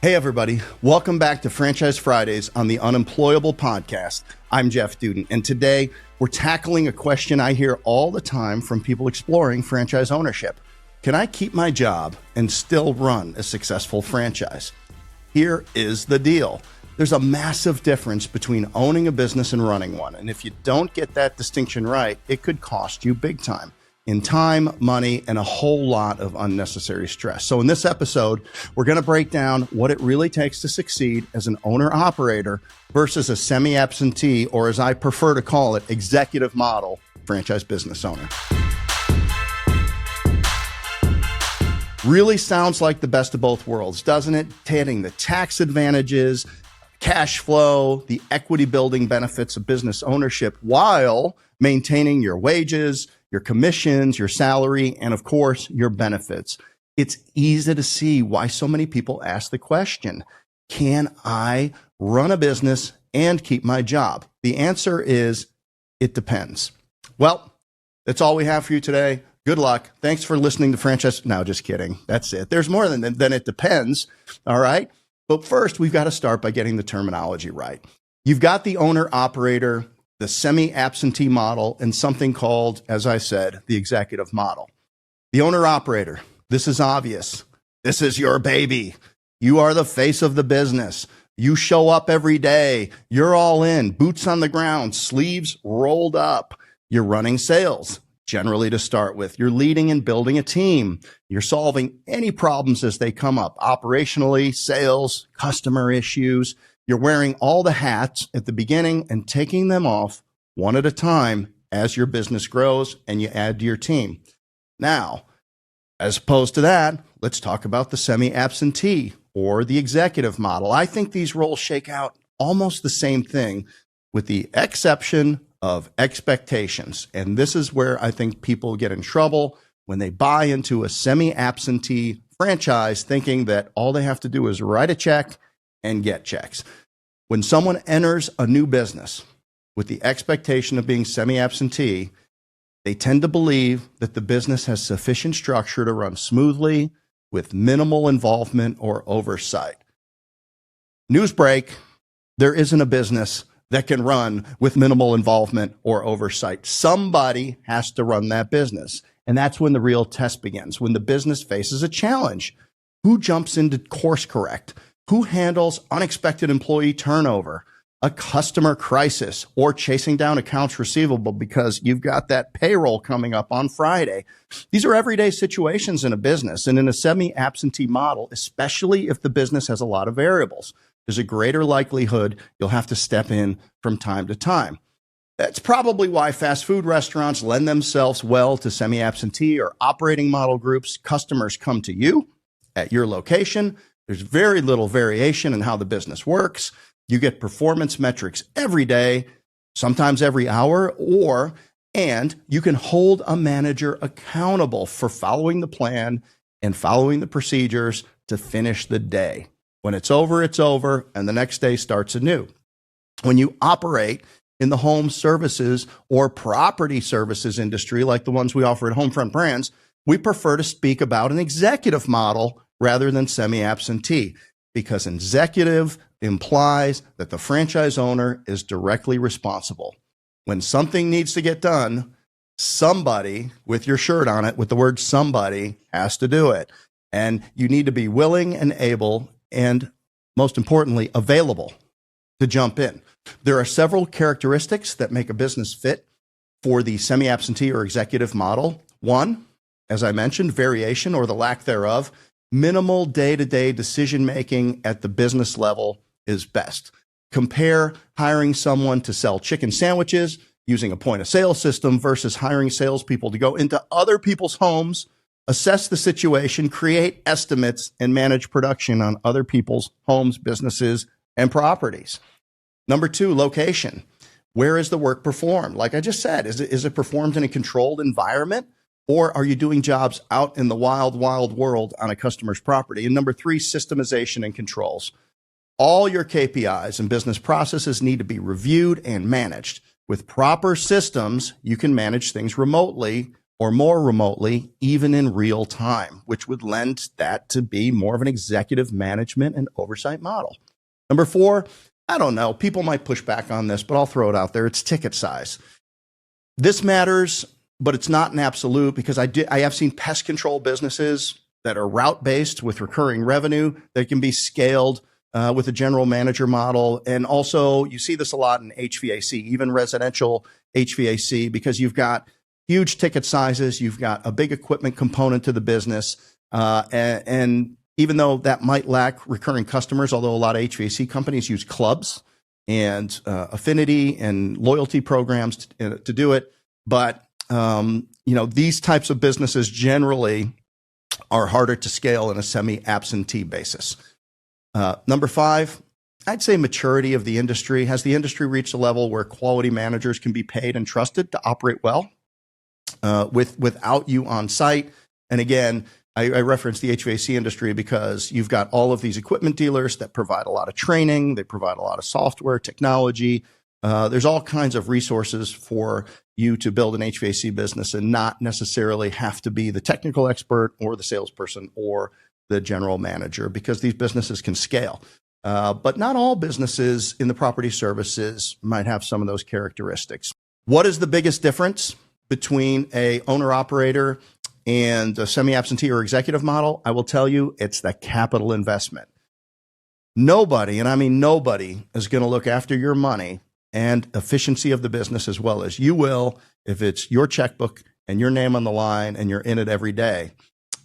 Hey, everybody. Welcome back to Franchise Fridays on the Unemployable podcast. I'm Jeff Dudan, and today we're tackling a question I hear all the time from people exploring franchise ownership. Can I keep my job and still run a successful franchise? Here is the deal. There's a massive difference between owning a business and running one, and if you don't get that distinction right, it could cost you big time. In time, money, and a whole lot of unnecessary stress. So in this episode, we're going to break down what it really takes to succeed as an owner-operator versus a semi-absentee, or as I prefer to call it, executive model franchise business owner. Really sounds like the best of both worlds, doesn't it? Getting the tax advantages, cash flow, the equity building benefits of business ownership while maintaining your wages, your commissions, your salary, and of course, your benefits. It's easy to see why so many people ask the question, can I run a business and keep my job? The answer is, it depends. Well, that's all we have for you today. Good luck. Thanks for listening to Franchise. No, just kidding. That's it. There's more than it depends. All right. But first, we've got to start by getting the terminology right. You've got the owner-operator, the semi-absentee model, and something called, as I said, the executive model. The owner-operator, this is obvious. This is your baby. You are the face of the business. You show up every day. You're all in, boots on the ground, sleeves rolled up. You're running sales, generally to start with. You're leading and building a team. You're solving any problems as they come up, operationally, sales, customer issues. You're wearing all the hats at the beginning and taking them off one at a time as your business grows and you add to your team. Now, as opposed to that, let's talk about the semi-absentee or the executive model. I think these roles shake out almost the same thing with the exception of expectations. And this is where I think people get in trouble when they buy into a semi-absentee franchise thinking that all they have to do is write a check and get checks. When someone enters a new business with the expectation of being semi-absentee, they tend to believe that the business has sufficient structure to run smoothly with minimal involvement or oversight. News break, there isn't a business that can run with minimal involvement or oversight. Somebody has to run that business. And that's when the real test begins, when the business faces a challenge. Who jumps in to course correct? Who handles unexpected employee turnover, a customer crisis, or chasing down accounts receivable because you've got that payroll coming up on Friday? These are everyday situations in a business, and in a semi-absentee model, especially if the business has a lot of variables, there's a greater likelihood you'll have to step in from time to time. That's probably why fast food restaurants lend themselves well to semi-absentee or operating model groups. Customers come to you at your location. There's very little variation in how the business works. You get performance metrics every day, sometimes every hour, and you can hold a manager accountable for following the plan and following the procedures to finish the day. When it's over, and the next day starts anew. When you operate in the home services or property services industry, like the ones we offer at Homefront Brands, we prefer to speak about an executive model rather than semi-absentee, because executive implies that the franchise owner is directly responsible. When something needs to get done, somebody with your shirt on it, with the word somebody, has to do it. And you need to be willing and able, and most importantly, available to jump in. There are several characteristics that make a business fit for the semi-absentee or executive model. One, as I mentioned, variation or the lack thereof. Minimal day-to-day decision-making at the business level is best. Compare hiring someone to sell chicken sandwiches using a point-of-sale system versus hiring salespeople to go into other people's homes, assess the situation, create estimates, and manage production on other people's homes, businesses, and properties. Number two, location. Where is the work performed? Like I just said, is it performed in a controlled environment? Or are you doing jobs out in the wild, wild world on a customer's property? And number three, systemization and controls. All your KPIs and business processes need to be reviewed and managed. With proper systems, you can manage things remotely or more remotely, even in real time, which would lend that to be more of an executive management and oversight model. Number 4, I don't know, people might push back on this, but I'll throw it out there. It's ticket size. This matters, but it's not an absolute, because I have seen pest control businesses that are route-based with recurring revenue that can be scaled with a general manager model. And also you see this a lot in HVAC, even residential HVAC, because you've got huge ticket sizes, you've got a big equipment component to the business. And even though that might lack recurring customers, although a lot of HVAC companies use clubs and affinity and loyalty programs to do it. But, these types of businesses generally are harder to scale in a semi-absentee basis. Number 5, I'd say maturity of the industry. Has the industry reached a level where quality managers can be paid and trusted to operate well without you on site? And again, I reference the HVAC industry because you've got all of these equipment dealers that provide a lot of training. They provide a lot of software, technology. There's all kinds of resources for you to build an HVAC business and not necessarily have to be the technical expert or the salesperson or the general manager, because these businesses can scale. But not all businesses in the property services might have some of those characteristics. What is the biggest difference between a owner-operator and a semi-absentee or executive model? I will tell you, it's the capital investment. Nobody, and I mean nobody, is going to look after your money and efficiency of the business as well as you will if it's your checkbook and your name on the line and you're in it every day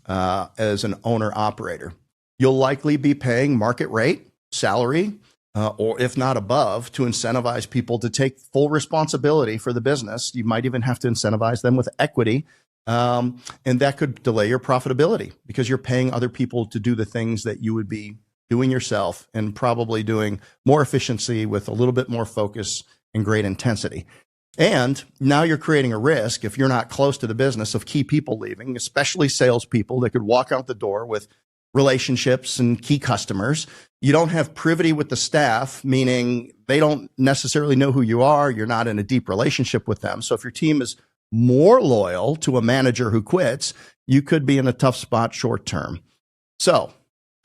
as an owner-operator. You'll likely be paying market rate salary, or if not above, to incentivize people to take full responsibility for the business. You might even have to incentivize them with equity. And that could delay your profitability because you're paying other people to do the things that you would be doing yourself and probably doing more efficiency with a little bit more focus and great intensity. And now you're creating a risk, if you're not close to the business, of key people leaving, especially salespeople that could walk out the door with relationships and key customers. You don't have privity with the staff, meaning they don't necessarily know who you are. You're not in a deep relationship with them. So if your team is more loyal to a manager who quits, you could be in a tough spot short term. So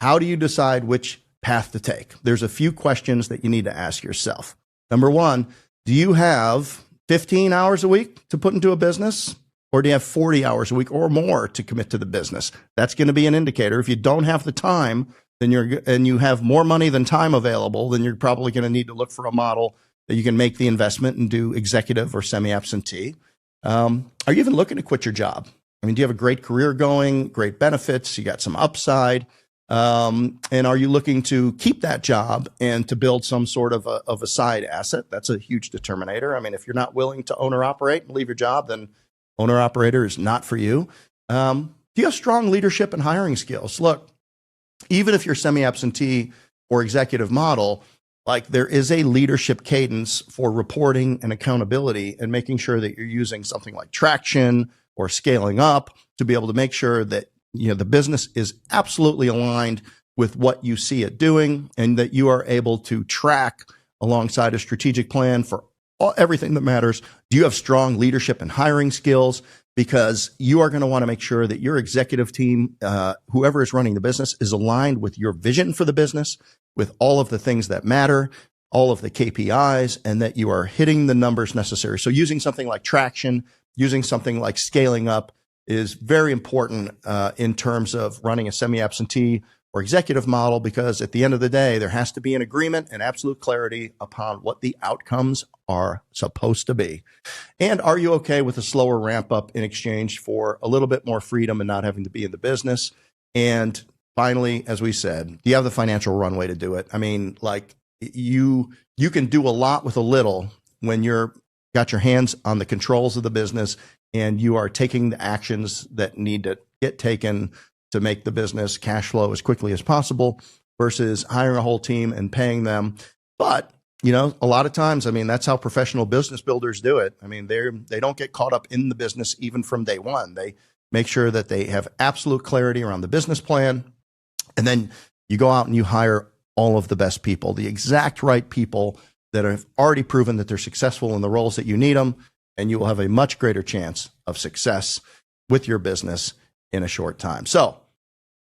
how do you decide which path to take? There's a few questions that you need to ask yourself. Number 1, do you have 15 hours a week to put into a business? Or do you have 40 hours a week or more to commit to the business? That's going to be an indicator. If you don't have the time, then and you have more money than time available, then you're probably going to need to look for a model that you can make the investment and do executive or semi-absentee. Are you even looking to quit your job? I mean, do you have a great career going, great benefits? You got some upside? And are you looking to keep that job and to build some sort of a side asset? That's a huge determinator. I mean, if you're not willing to own or operate and leave your job, then owner-operator is not for you. Do you have strong leadership and hiring skills? Look, even if you're semi-absentee or executive model, like there is a leadership cadence for reporting and accountability and making sure that you're using something like traction or scaling up to be able to make sure that the business is absolutely aligned with what you see it doing and that you are able to track alongside a strategic plan for everything that matters. Do you have strong leadership and hiring skills? Because you are going to want to make sure that your executive team, whoever is running the business, is aligned with your vision for the business, with all of the things that matter, all of the KPIs, and that you are hitting the numbers necessary. So using something like traction, using something like scaling up is very important in terms of running a semi-absentee or executive model, because at the end of the day, there has to be an agreement and absolute clarity upon what the outcomes are supposed to be. And are you okay with a slower ramp up in exchange for a little bit more freedom and not having to be in the business? And finally, as we said, do you have the financial runway to do it? I mean, like you can do a lot with a little when you're got your hands on the controls of the business and you are taking the actions that need to get taken to make the business cash flow as quickly as possible versus hiring a whole team and paying them. But, a lot of times, I mean, that's how professional business builders do it. I mean, they don't get caught up in the business even from day one. They make sure that they have absolute clarity around the business plan. And then you go out and you hire all of the best people, the exact right people that have already proven that they're successful in the roles that you need them. And you will have a much greater chance of success. with your business in a short time. So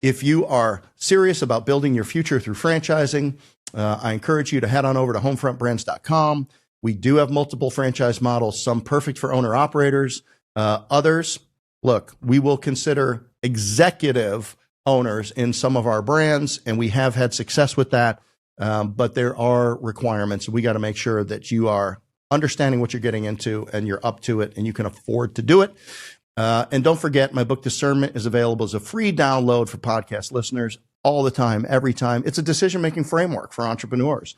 if you are serious about building your future through franchising, I encourage you to head on over to homefrontbrands.com. We do have multiple franchise models, some perfect for owner operators. Others, look, we will consider executive owners in some of our brands, and we have had success with that. But there are requirements. We got to make sure that you are understanding what you're getting into and you're up to it and you can afford to do it. And don't forget, my book Discernment is available as a free download for podcast listeners all the time, every time. It's a decision-making framework for entrepreneurs.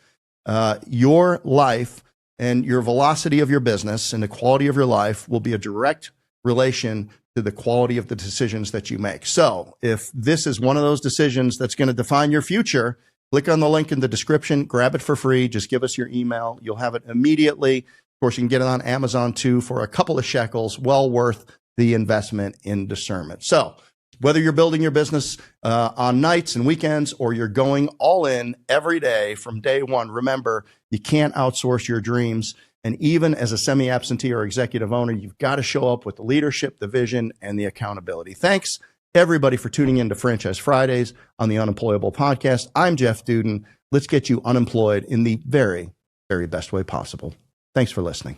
Your life and your velocity of your business and the quality of your life will be a direct relation to the quality of the decisions that you make. So if this is one of those decisions that's going to define your future, click on the link in the description, grab it for free. Just give us your email. You'll have it immediately. Of course, you can get it on Amazon too for a couple of shekels, well worth the investment in discernment. So whether you're building your business on nights and weekends or you're going all in every day from day one, remember, you can't outsource your dreams. And even as a semi-absentee or executive owner, you've got to show up with the leadership, the vision, and the accountability. Thanks, everybody, for tuning in to Franchise Fridays on the Unemployable podcast. I'm Jeff Dudan. Let's get you unemployed in the very, very best way possible. Thanks for listening.